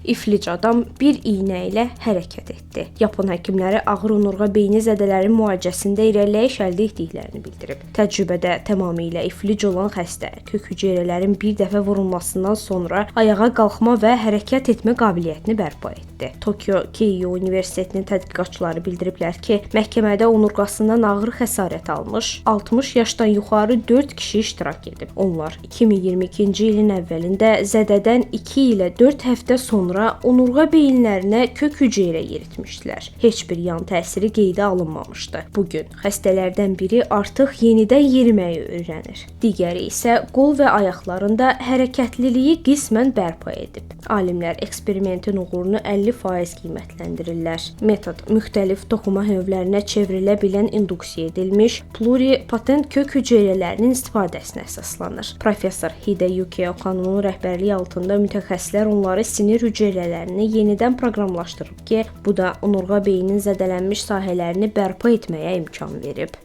İflic adam bir iynə ilə hərəkət etdi. Yapon həkimləri ağır onurğa beyni zədələrin müalicəsində irəliləyiş əldə etdiklərini bildirib. Təcrübədə tamamilə iflic olan xəstə kök hüceyrələrin bir dəfə vurulmasından sonra ayağa qalxma və hərəkət etmə qabiliyyətini bərpa etdi. Tokyo Keio Universitetinin tədqiqatçıları bildiriblər ki, məhkəmədə onurğasından ağır xəsarət almış 60 yaşdan yuxarı 4 kişi iştirak edib. Onlar 2022-ci ilin əvvəlində zədədən 2 ilə 4 həftə sonra onurğa beyinlərinə kök hüceyrə yeritmişdilər. Heç bir yan təsiri qeydə alınmamışdı. Bugün xəstələrdən biri artıq yenidən yeriməyi öyrənir. Digəri isə qol və ayaqlarında hərəkətliliyi qismən bərpa edib. Alimlər eksperimentin uğurunu 50% qiymətləndirirlər. Metod müxtəlif toxuma növlərinə çevrilə bilən induksiya edilmiş pluripotent kök hüceyrələrinin istifadəsinə əsaslanır. Professor Hideyuki Okanonun rəhbərliyi altında mütəxəssislər onları sinir hüceyrələrini yenidən proqramlaşdırıb ki, bu da onurğa beyninin zədələnmiş sahələrini bərpa etməyə imkan verib.